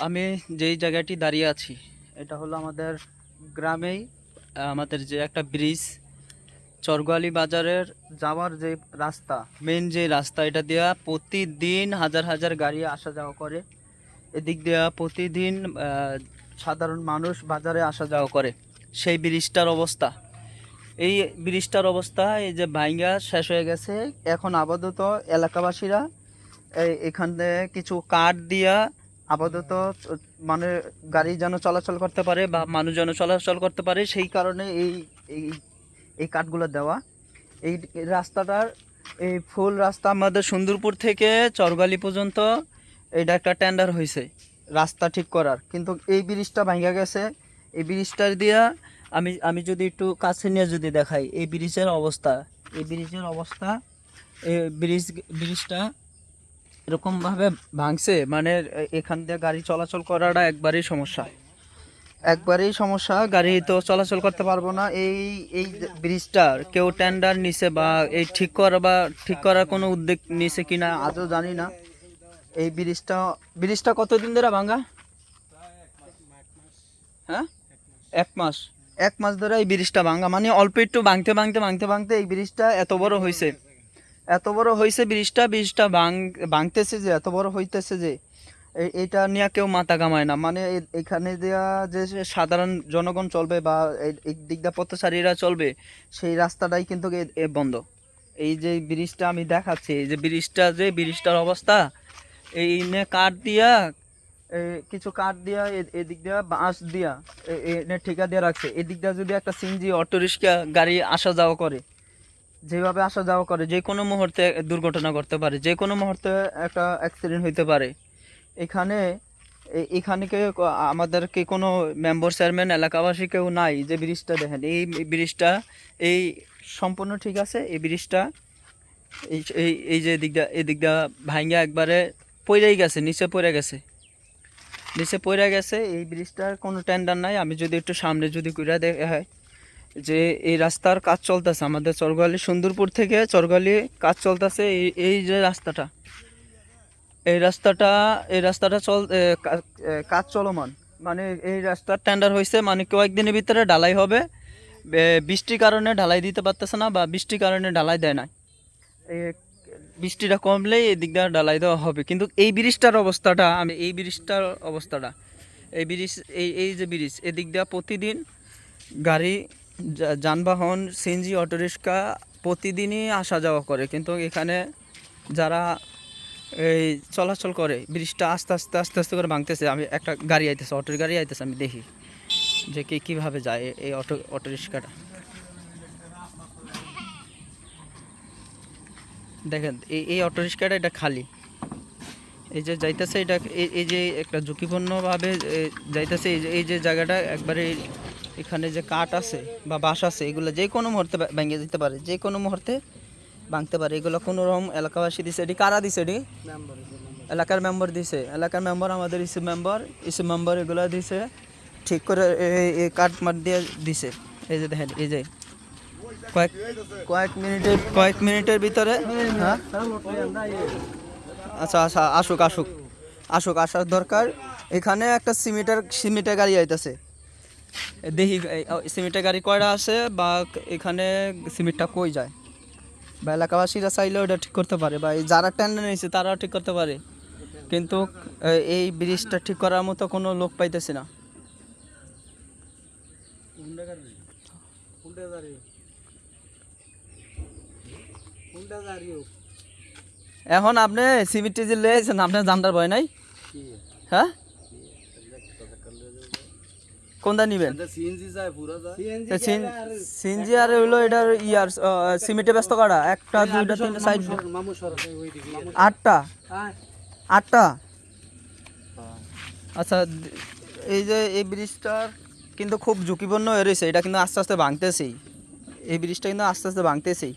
আমি যেই জায়গাটি দাঁড়িয়ে আছি এটা হলো আমাদের গ্রামেই আমাদের যে একটা ব্রিজ চরগালি বাজারের যাওয়ার যে রাস্তা মেন যে রাস্তা এটা দিয়া প্রতিদিন হাজার হাজার গাড়ি আসা যাওয়া করে। এদিক দিয়া প্রতিদিন সাধারণ মানুষ বাজারে আসা যাওয়া করে। সেই ব্রিজটার অবস্থা এই ব্রিজটার অবস্থা এই যে ভাঙ্গা শেষ হয়ে গেছে। এখন আপাতত এলাকাবাসীরা এখানে কিছু কাঠ দিয়া আপাতত মানে গাড়ি যেন চলাচল করতে পারে বা মানুষ যেন চলাচল করতে পারে সেই কারণে এই এই কাঠগুলো দেওয়া। এই রাস্তাটার এই ফুল রাস্তা আমাদের সুন্দরপুর থেকে চরগালি পর্যন্ত এটা একটা টেন্ডার হয়েছে রাস্তা ঠিক করার, কিন্তু এই ব্রিজটা ভাঙ্গা গেছে। এই ব্রিজটার দিয়া আমি আমি যদি একটু কাছে নিয়ে যদি দেখাই এই ব্রিজের অবস্থা, এই ব্রিজের অবস্থা, এই ব্রিজটা এরকমভাবে ভাঙছে মানে এখান দিয়ে গাড়ি চলাচল করাটা একবারেই সমস্যা। গাড়ি তো চলাচল করতে পারবো না। এই ব্রিজটার কেউ টেন্ডার নিছে বা এই ঠিক করার কোনো উদ্যোগ নিছে কিনা আজও জানি না। এই ব্রিজটা কতদিন ধরে ভাঙা? হ্যাঁ, 1 মাস। 1 মাস ধরে এই ব্রিজটা ভাঙা, মানে অল্প একটু ভাঙতে এই ব্রিজটা এত বড় হয়েছে ব্রিজটা ভাঙতেছে যে এত বড় হইতেছে যে এটা নিয়ে কেউ মাথা কামায় না। মানে এখানে দেয়া যে সাধারণ জনগণ চলবে বা এই দিক দিয়ে পথচারীরা চলবে সেই রাস্তাটাই কিন্তু বন্ধ। এই যে ব্রিজটা আমি দেখাচ্ছি, এই যে ব্রিজটার অবস্থা, এই নিয়ে কাঠ দিয়া কিছু কাঠ দিয়া এদিক দিয়া বাঁশ দিয়া এনে ঠিকা দিয়ে রাখছে। এদিক দিয়া যদি একটা সিএনজি অটো রিক্সা গাড়ি আসা যাওয়া করে, যেভাবে আসা যাওয়া করে যে কোনো মুহূর্তে দুর্ঘটনা ঘটতে পারে, যে কোনো মুহূর্তে একটা অ্যাক্সিডেন্ট হইতে পারে। এখানে এখানে আমাদের কি কোনো মেম্বার চেয়ারম্যান এলাকাবাসী কেউ নাই যে ব্রিজটা দেখেন। এই ব্রিজটা এই সম্পূর্ণ ঠিক আছে। এই ব্রিজটা এই এই এই যে এদিকটা ভাঙ্গা একবারে পড়েই গেছে, নিচে পড়ে গেছে। এই ব্রিজটার কোনো টেন্ডার নাই। আমি যদি একটু সামনে যদি ঘুরে দেখাই যে এই রাস্তার কাজ চলতেছে আমাদের চরগালি সুন্দরপুর থেকে চরগালি কাজ চলতেছে। এই যে রাস্তাটা, এই রাস্তাটা কাজ চলমান। মানে এই রাস্তার টেন্ডার হয়েছে, মানে কয়েকদিনের ভিতরে ঢালাই হবে। বৃষ্টির কারণে ঢালাই দিতে পারতেছে না বা বৃষ্টির কারণে ঢালাই দেয় না। এই বৃষ্টিটা কমলেই এই দিক দিয়ে ঢালাই দেওয়া হবে। কিন্তু এই ব্রিজটার অবস্থাটা এই ব্রিজ এই যে ব্রিজ এদিক দিয়ে প্রতিদিন গাড়ি যানবাহন সিএনজি অটোরিক্সা প্রতিদিনই আসা যাওয়া করে, কিন্তু এখানে যারা এই চলাচল করে ব্রিজটা আস্তে করে ভাঙতেছে। আমি একটা গাড়ি আইতেছে, অটোর গাড়ি আইতেছে, আমি দেখি যে কীভাবে যায় এই অটোরিক্সাটা। দেখেন এই অটোরিক্সাটা এটা খালি, এই যে যাইতেছে এটা এই যে একটা ঝুঁকিপূর্ণভাবে যাইতেছে। এই যে জায়গাটা একবারে এখানে যে কাঠ আছে বা বাঁশ আছে এগুলো যে কোনো মুহূর্তে ভেঙে দিতে পারে, যে কোনো মুহূর্তে ভাঙতে পারে। এগুলো কোনো রকম এলাকাবাসী দিছে, এটি কারা দিছে? এটি এলাকার মেম্বার দিছে, এলাকার মেম্বার আমাদের ইসি মেম্বার এগুলো দিছে, ঠিক করে এই কাঠ মাঠ দিয়ে দিছে। এই যে দেখেন এই যে কয়েক মিনিটের ভিতরে। হ্যাঁ, আচ্ছা আসার দরকার। এখানে একটা সিমেন্টের গাড়ি আইতেছে, দেখি সিমেন্টের গাড়ি কয়টা আছে বা এখানে সিমেন্টটা কই যায়, বা এলাকাবাসীরা চাইলে ওটা ঠিক করতে পারে বা যারা টেন্ডার নিয়েছে তারাও ঠিক করতে পারে। কিন্তু এই ব্রিজটা ঠিক করার মতো কোনো লোক পাইতেছে না। এখন আপনি সিমেন্ট যে লেগেছেন আপনার জানটার ভয় নাই? হ্যাঁ, কোনটা নিবেন? সিএনজি আর হইলো এটার ইয়ার সিমেন্টে ব্যস্ত কাটা একটা দুইটা তিনটা সাইড আটটা। আচ্ছা, এই যে এই ব্রিজটার কিন্তু খুব ঝুঁকিপূর্ণ হয়ে রয়েছে। এটা কিন্তু আস্তে আস্তে ভাঙতেছেই, এই ব্রিজটা কিন্তু আস্তে আস্তে ভাঙতেছেই।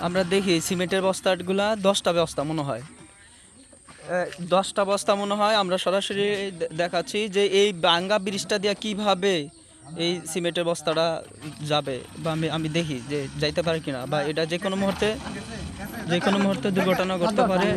আমরা দেখি সিমেন্টের বস্তাগুলা 10টা বস্তা মনে হয়, 10টা বস্তা মনে হয়। আমরা সরাসরি দেখাচ্ছি যে এই ভাঙ্গা ব্রিজটা দিয়ে কিভাবে এই সিমেন্টের বস্তাটা যাবে, বা আমি দেখি যে যাইতে পারে কিনা, বা এটা যে কোনো মুহূর্তে দুর্ঘটনা ঘটতে পারে।